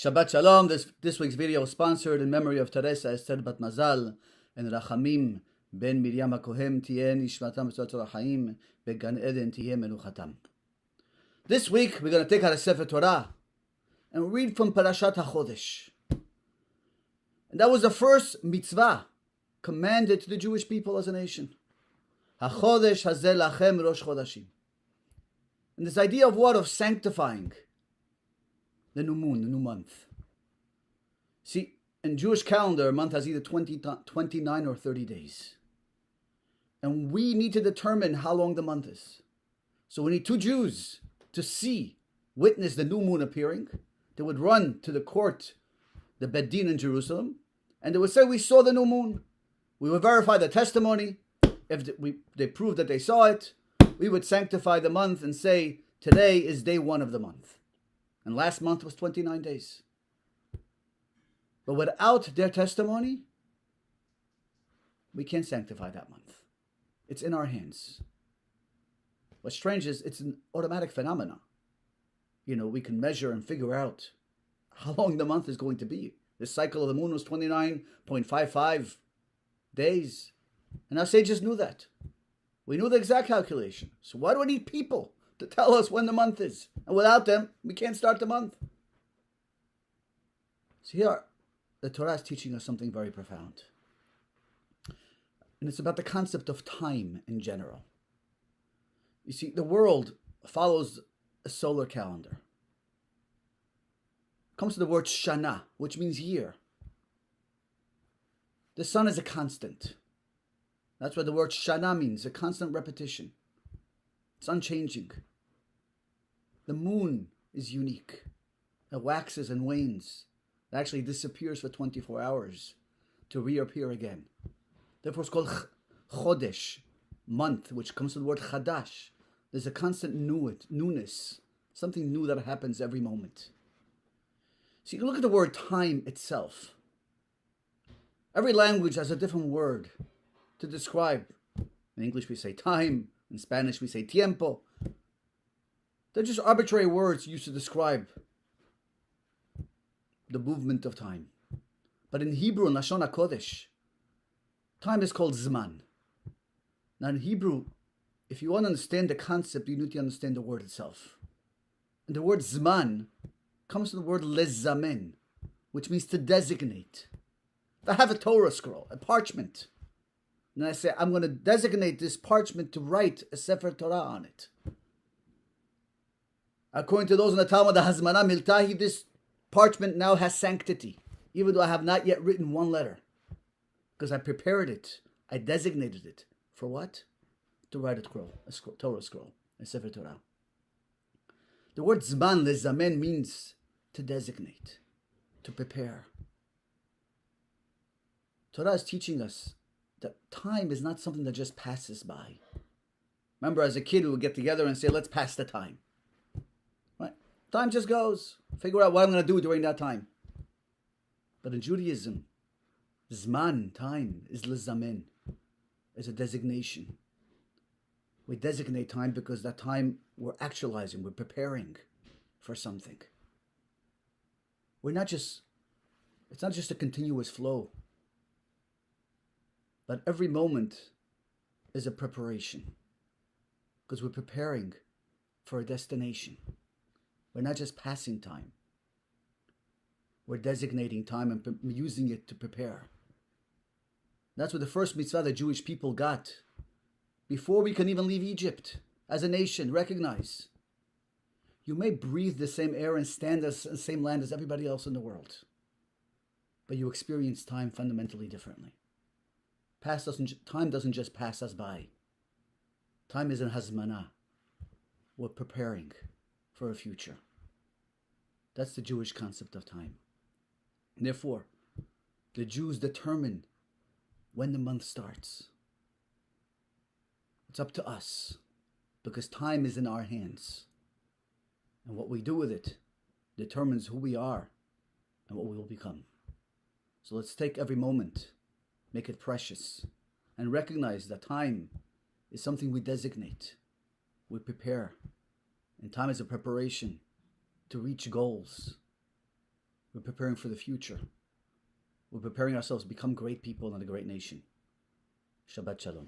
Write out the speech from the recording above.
Shabbat Shalom. This week's video is sponsored in memory of Teresa Esther Bat Mazal and Rachamim ben Miriam HaKohen Tien Nishmatam B'Tzor HaChaim Began Eden Tien Menuchatam. This week we're going to take out a Sefer Torah and read from Parashat HaChodesh. And that was the first mitzvah commanded to the Jewish people as a nation. HaChodesh Hazeh Lachem Rosh Chodashim. And this idea of what? Of sanctifying the new moon, the new month. See, in Jewish calendar, a month has either 29 or 30 days. And we need to determine how long the month is. So we need two Jews to witness the new moon appearing. They would run to the court, the Beit Din in Jerusalem, and they would say, we saw the new moon. We would verify the testimony. If they proved that they saw it, we would sanctify the month and say, today is day one of the month. And last month was 29 days. But without their testimony, we can't sanctify that month. It's in our hands. What's strange is it's an automatic phenomenon. You know, we can measure and figure out how long the month is going to be. The cycle of the moon was 29.55 days. And our sages knew that. We knew the exact calculation. So why do we need people to tell us when the month is? And without them, we can't start the month. So here, the Torah is teaching us something very profound. And it's about the concept of time in general. You see, the world follows a solar calendar. It comes to the word shana, which means year. The sun is a constant. That's what the word shana means, a constant repetition. It's unchanging. The moon is unique. It waxes and wanes. It actually disappears for 24 hours to reappear again. Therefore, it's called HaChodesh, month, which comes from the word Chadash. There's a constant newness, something new that happens every moment. So you can look at the word time itself. Every language has a different word to describe. In English, we say time. In Spanish, we say tiempo. They're just arbitrary words used to describe the movement of time. But in Hebrew, in Lashon HaKodesh, time is called zman. Now in Hebrew, if you want to understand the concept, you need to understand the word itself. And the word zman comes from the word lezamen, which means to designate. If I have a Torah scroll, a parchment, and I say, I'm going to designate this parchment to write a Sefer Torah on it. According to those in the Talmud, the Hazmana Miltahi, this parchment now has sanctity, even though I have not yet written one letter. Because I prepared it, I designated it. For what? To write a Torah scroll, a Sefer Torah. The word Zman, lezamen, means to designate, to prepare. Torah is teaching us that time is not something that just passes by. Remember, as a kid, we would get together and say, let's pass the time. Right? Time just goes. Figure out what I'm going to do during that time. But in Judaism, Zman, time, is lezamen, is a designation. We designate time because that time we're actualizing, we're preparing for something. It's not just a continuous flow. But every moment is a preparation because we're preparing for a destination. We're not just passing time. We're designating time and using it to prepare. That's what the first mitzvah the Jewish people got before we can even leave Egypt as a nation. Recognize, you may breathe the same air and stand in the same land as everybody else in the world, but you experience time fundamentally differently. Time doesn't just pass us by. Time is in hazmana. We're preparing for a future. That's the Jewish concept of time. And therefore, the Jews determine when the month starts. It's up to us, because time is in our hands. And what we do with it determines who we are and what we will become. So let's take every moment, make it precious, and recognize that time is something we designate, we prepare, and time is a preparation to reach goals. We're preparing for the future. We're preparing ourselves to become great people and a great nation. Shabbat Shalom.